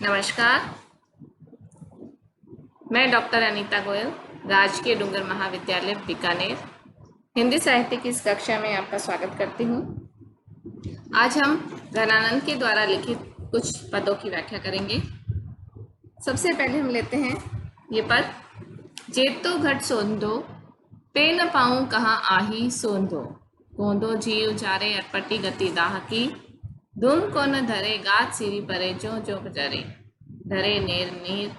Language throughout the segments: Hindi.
नमस्कार। मैं डॉक्टर अनीता गोयल, राजकीय डूंगर महाविद्यालय बीकानेर, हिंदी साहित्य की इस कक्षा में आपका स्वागत करती हूँ। आज हम घनानंद के द्वारा लिखित कुछ पदों की व्याख्या करेंगे। सबसे पहले हम लेते हैं ये पद। जेतो घट सोंधो, पे न पाऊँ कहाँ आही सोंधो, गोंदो जीव जारे अटपटी गति दाह की, धूम को न धरे गात सीरी परे जो जरे, धरे नेर नीर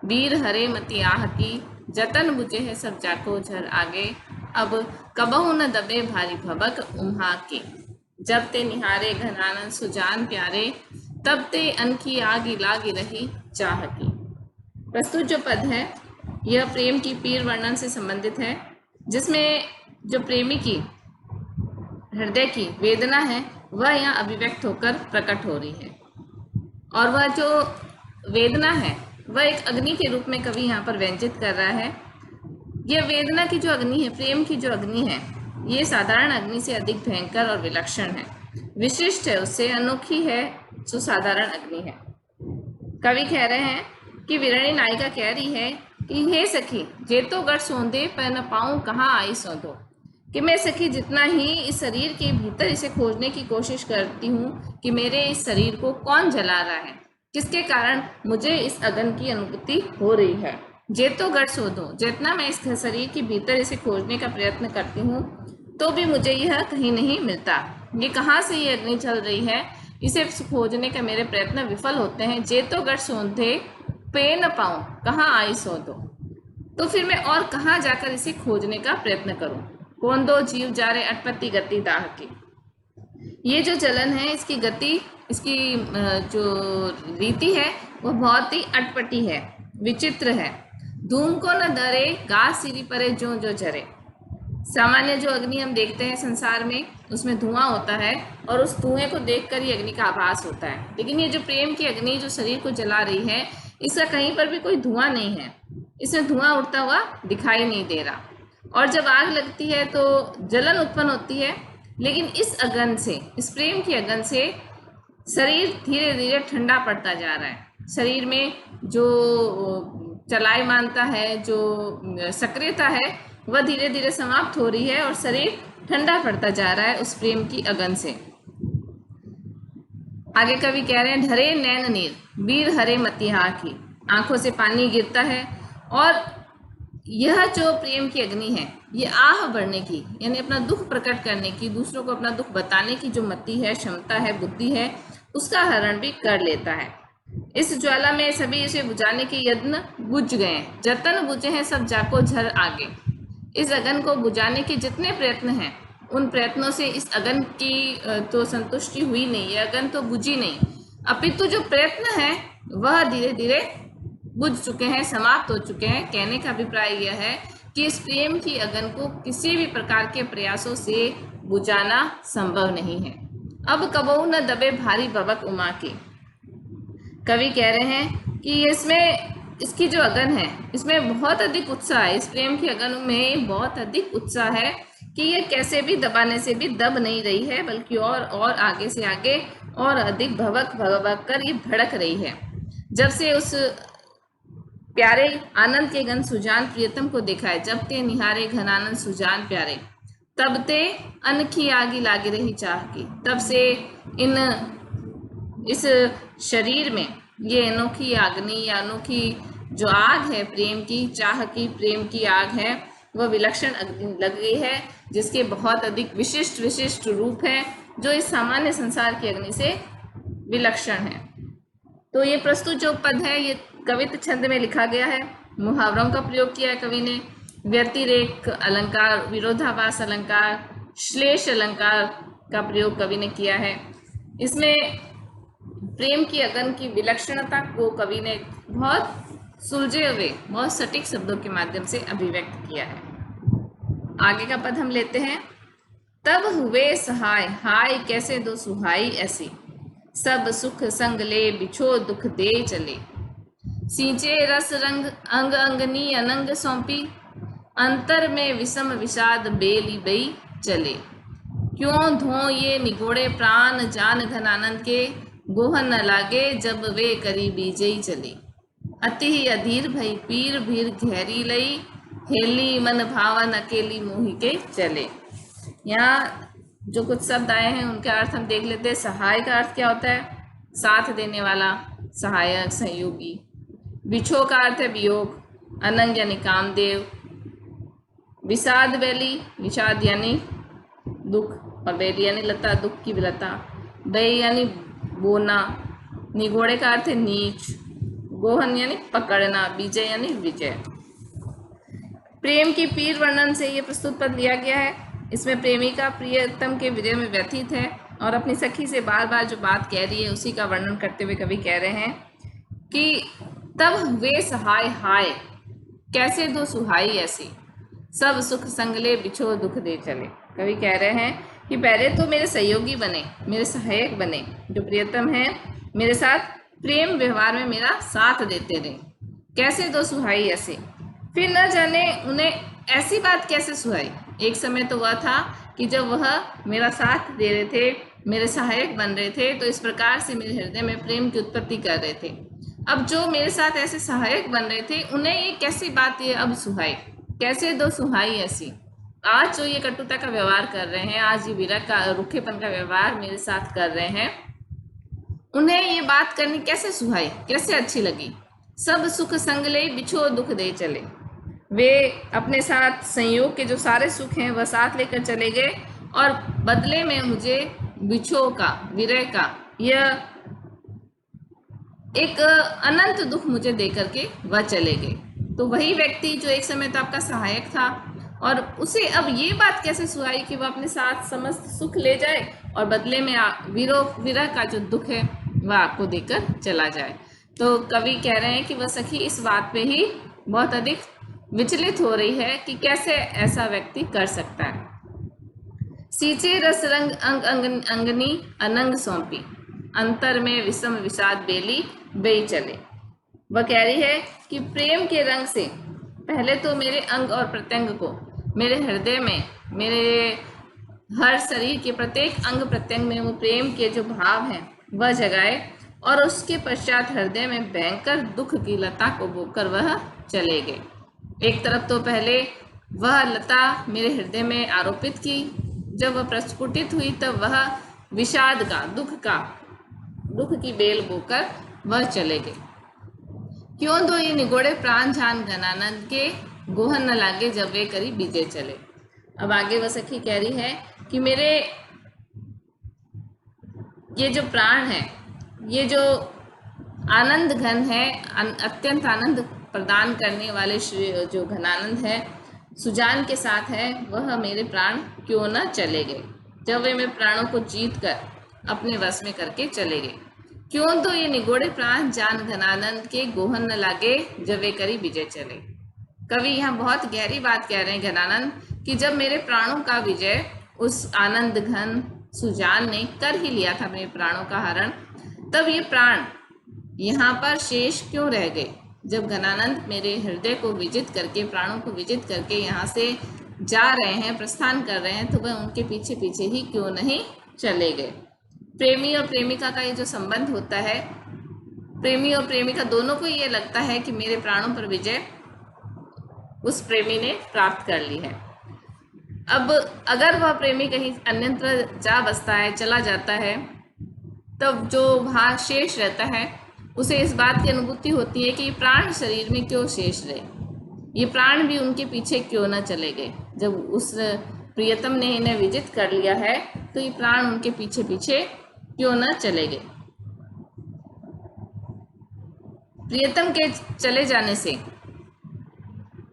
वीर हरे मति आह की, जतन बुझे है सब जाको झर आगे, अब कबहु न दबे भारी भबक उम्हा के, जब ते निहारे घनानंद सुजान प्यारे, तब ते अनखी आगी लागी रही चाह की। प्रस्तुत जो पद है यह प्रेम की पीर वर्णन से संबंधित है, जिसमें जो प्रेमी की हृदय की वेदना है वह यहाँ अभिव्यक्त होकर प्रकट हो रही है, और वह जो वेदना है वह एक अग्नि के रूप में कवि यहाँ पर व्यंजित कर रहा है। यह वेदना की जो अग्नि है, प्रेम की जो अग्नि है, ये साधारण अग्नि से अधिक भयंकर और विलक्षण है, विशिष्ट है, उससे अनोखी है जो साधारण अग्नि है। कवि कह रहे हैं कि विरणी नायिका कह रही है कि हे सखी, जेतो गढ़ सोंधे पर न पाऊं कहाँ आई सौंधो, कि मैं सखी जितना ही इस शरीर के भीतर इसे खोजने की कोशिश करती हूँ कि मेरे इस शरीर को कौन जला रहा है, किसके कारण मुझे इस अग्नि की अनुभूति हो रही है। जेतो गढ़ सोंधो, जितना मैं इस शरीर के भीतर इसे खोजने का प्रयत्न करती हूँ तो भी मुझे यह कहीं नहीं मिलता। ये कहाँ से ये अग्नि चल रही है, इसे खोजने का मेरे प्रयत्न विफल होते हैं। जेतो गढ़ सोंधे पे न पाऊं कहाँ आई सौंधो, तो फिर मैं और कहाँ जाकर इसे खोजने का प्रयत्न करूं। कौंदो जीव जारे अटपटी गति दाह की, ये जो जलन है इसकी गति, इसकी जो रीति है वह बहुत ही अटपटी है, विचित्र है। धूम को न धरे घास सीरी परे जो जरे, सामान्य जो अग्नि हम देखते हैं संसार में उसमें धुआं होता है और उस धुएं को देखकर ही अग्नि का आभास होता है, लेकिन ये जो प्रेम की अग्नि जो शरीर को जला रही है इसका कहीं पर भी कोई धुआं नहीं है, इसमें धुआं उड़ता हुआ दिखाई नहीं दे रहा। और जब आग लगती है तो जलन उत्पन्न होती है, लेकिन इस अगन से, इस प्रेम की अगन से शरीर धीरे धीरे ठंडा पड़ता जा रहा है। शरीर में जो चलायमानता है, जो सक्रियता है वह धीरे धीरे समाप्त हो रही है और शरीर ठंडा पड़ता जा रहा है उस प्रेम की अगन से। आगे कवि कह रहे हैं, ढरे नैन नीर वीर हरे मतिहा की, आंखों से पानी गिरता है। और यह जो प्रेम की अग्नि है ये आह भरने की, यानी अपना दुख प्रकट करने की, दूसरों को अपना दुख बताने की जो मति है, क्षमता है, बुद्धि है, उसका हरण भी कर लेता है। इस ज्वाला में सभी इसे बुझाने के यत्न बुझ गए, जतन बुझे हैं सब जाको झर आगे। इस अगन को बुझाने के जितने प्रयत्न हैं उन प्रयत्नों से इस अगन की तो संतुष्टि हुई नहीं, ये अगन तो बुझी नहीं, अपितु जो प्रयत्न है वह धीरे धीरे बुझ चुके हैं, समाप्त हो चुके हैं। कहने का अभिप्राय यह है कि इस प्रेम की अगन को किसी भी प्रकार के प्रयासों से बुझाना संभव नहीं है। अब कबहू न दबे भारी भवक उमा की, कवि कह रहे हैं कि इसमें, इसकी जो अगन है इसमें बहुत अधिक उत्साह है, इस प्रेम की अगन में बहुत अधिक उत्साह है कि ये कैसे भी दबाने से भी दब नहीं रही है, बल्कि और आगे से आगे और अधिक भवक भवक कर ये भड़क रही है। जब से उस प्यारे आनंद के गन सुजान प्रियतम को देखा है, जब ते निहारे घनानंद सुजान प्यारे, तब ते अनखी आगी लागी रही चाह की, तब से इस शरीर में ये अनोखी अग्नि या अनोखी जो आग है प्रेम की, चाह की, प्रेम की आग है, वह विलक्षण अग्नि लग गई है, जिसके बहुत अधिक विशिष्ट रूप है जो इस सामान्य संसार की अग्नि से विलक्षण है। तो ये प्रस्तुत जो पद है ये कवित्व छंद में लिखा गया है, मुहावरों का प्रयोग किया है कवि ने, व्यतिरेक अलंकार, विरोधाभास अलंकार, श्लेष अलंकार का प्रयोग कवि ने किया है। इसमें प्रेम की अगन की विलक्षणता को कवि ने बहुत सुलझे हुए, बहुत सटीक शब्दों के माध्यम से अभिव्यक्त किया है। आगे का पद हम लेते हैं, तब हुए सहाय हाय कैसे दो सुहाई ऐसी, सब सुख संग ले बिछो दुख दे चले, सींचे रस रंग अंग अंगनी अनंग सौंपी, अंतर में विषम विषाद बेली बई चले, क्यों धो ये निगोड़े प्राण जान घनानंद के, गोहन न लागे जब वे करी बीजई चले। अति ही अधीर भई पीर भीर घेरी लई, हेली मन भावन अकेली मोहि के चले। यहाँ जो कुछ शब्द आए हैं उनके अर्थ हम देख लेते हैं। सहाय का अर्थ क्या होता है? साथ देने वाला, सहायक, सहयोगी। बिछो का अर्थ है वियोग, अनंग यानी कामदेव। विषाद वैली, विषाद यानी दुख, और वैली यानी लता, दुख की लता। दई यानी बोना। निगोड़े का अर्थ है नीच। गोहन यानी पकड़ना। विजय यानी विजय। प्रेम की पीर वर्णन से ये प्रस्तुत पद लिया गया है। इसमें प्रेमिका प्रियतम के विजय में व्यथित है और अपनी सखी से बार बार जो बात कह रही है उसी का वर्णन करते हुए कवि कह रहे हैं कि तब वे सहाय हाय, कैसे दो सुहाई ऐसी, सब सुख संगले बिछो दुख दे चले। कवि कह रहे हैं कि पहले तो मेरे सहयोगी बने, मेरे सहायक बने, जो प्रियतम है, मेरे साथ प्रेम व्यवहार में मेरा साथ देते रहे, कैसे दो सुहाई ऐसे। फिर न जाने उन्हें ऐसी बात कैसे सुहाई। एक समय तो वह था कि जब वह मेरा साथ दे रहे थे, मेरे सहायक बन रहे थे, तो इस प्रकार से मेरे हृदय में प्रेम की उत्पत्ति कर रहे थे। अब जो मेरे साथ ऐसे सहायक बन रहे थे, उन्हें ये कैसी बात ये अब सुहाई, कैसे दो सुहाई ऐसी। आज जो ये कटुता का व्यवहार कर रहे हैं, आज ये विरह का, रूखेपन का व्यवहार मेरे साथ कर रहे हैं, उन्हें ये बात करनी कैसे सुहाई, कैसे अच्छी लगी। सब सुख संग ले बिछो दुख दे चले। वे अपने साथ संयोग के जो सारे सुख हैं वह साथ लेकर चले गए और बदले में मुझे बिछो का, विरह का, यह एक अनंत दुख मुझे दे करके वह चले गए। तो वही व्यक्ति जो एक समय तो आपका सहायक था और उसे अब ये बात कैसे सुहाई कि वह अपने साथ समस्त सुख ले जाए और बदले में विरह का जो दुख है वह आपको देकर चला जाए। तो कवि कह रहे हैं कि वह सखी इस बात पे ही बहुत अधिक विचलित हो रही है कि कैसे ऐसा व्यक्ति कर सकता है। सींचे रस रंग अंग अंगनी अनंग सौंपी, अंतर में विषम विषाद बेली बेई चले। वह कह रही है कि प्रेम के रंग से पहले तो मेरे अंग और प्रत्यंग को, मेरे हृदय में, मेरे हर शरीर के प्रत्येक अंग प्रत्यंग में वो प्रेम के जो भाव हैं वह जगाए और उसके पश्चात हृदय में भयंकर दुख की लता को बोकर वह चले गए। एक तरफ तो पहले वह लता मेरे हृदय में आरोपित की, जब वह प्रस्फुटित हुई तब वह विषाद का, दुख की बेल बोकर वह चले गए। क्यों दो ये निगोड़े प्राण जान घनानंद के, गोहन न लागे जब वे करी बीजे चले। अब आगे वह सखी कह रही है कि मेरे ये जो प्राण है, ये जो आनंद घन है, अत्यंत आनंद प्रदान करने वाले श्री जो घनानंद है, सुजान के साथ है, वह मेरे प्राण क्यों न चले गए, जब वे मेरे प्राणों को जीत कर अपने वश में करके चले गए। क्यों तो ये निगोड़े प्राण जान घनानंद के, गोहन न लागे जब वे करी विजय चले। कवि यहाँ बहुत गहरी बात कह रहे हैं घनानंद कि जब मेरे प्राणों का विजय उस आनंद घन सुजान ने कर ही लिया था, मेरे प्राणों का हरण, तब ये प्राण यहाँ पर शेष क्यों रह गए। जब घनानंद मेरे हृदय को विजित करके, प्राणों को विजित करके यहाँ से जा रहे हैं, प्रस्थान कर रहे हैं, तो वह उनके पीछे पीछे ही क्यों नहीं चले गए। प्रेमी और प्रेमिका का ये जो संबंध होता है, प्रेमी और प्रेमिका दोनों को ये लगता है कि मेरे प्राणों पर विजय उस प्रेमी ने प्राप्त कर ली है। अब अगर वह प्रेमी कहीं अन्यत्र जा बसता है, चला जाता है, तब जो वहाँ शेष रहता है उसे इस बात की अनुभूति होती है कि ये प्राण शरीर में क्यों शेष रहे, ये प्राण भी उनके पीछे क्यों न चले गए। जब उस प्रियतम ने इन्हें विजित कर लिया है तो ये प्राण उनके पीछे पीछे क्यों न चले गए। प्रियतम के चले जाने से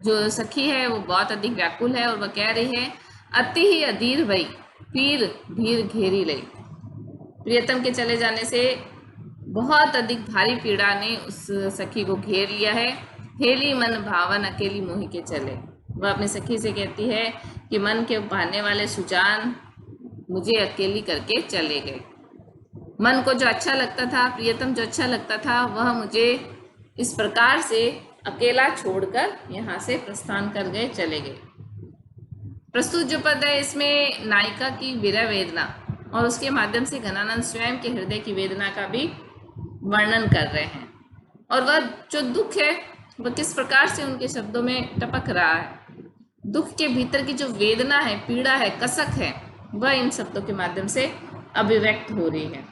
जो सखी है वो बहुत अधिक व्याकुल है और वह कह रही है अति ही अधीर भई पीर भीर घेरी लई। प्रियतम के चले जाने से बहुत अधिक भारी पीड़ा ने उस सखी को घेर लिया है। हेली मन भावन अकेली मोहि के चले। वह अपनी सखी से कहती है कि मन के भाने वाले सुजान मुझे अकेली करके चले गए। मन को जो अच्छा लगता था, प्रियतम जो अच्छा लगता था, वह मुझे इस प्रकार से अकेला छोड़कर यहाँ से प्रस्थान कर गए, चले गए। प्रस्तुत जो पद है इसमें नायिका की विरह वेदना और उसके माध्यम से घनानंद स्वयं के हृदय की वेदना का भी वर्णन कर रहे हैं। और वह जो दुख है वह किस प्रकार से उनके शब्दों में टपक रहा है, दुख के भीतर की जो वेदना है, पीड़ा है, कसक है, वह इन शब्दों के माध्यम से अभिव्यक्त हो रही है।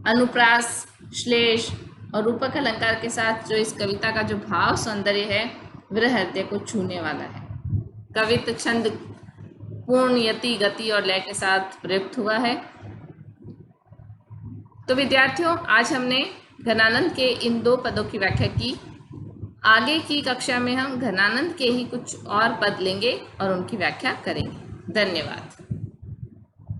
अनुप्रास, श्लेष और रूपक अलंकार के साथ जो इस कविता का जो भाव सौंदर्य है वह हृदय को छूने वाला है। कवित छंद पूर्ण यति, गति और लय के साथ प्रयुक्त हुआ है। तो विद्यार्थियों, आज हमने घनानंद के इन 2 पदों की व्याख्या की। आगे की कक्षा में हम घनानंद के ही कुछ और पद लेंगे और उनकी व्याख्या करेंगे। धन्यवाद।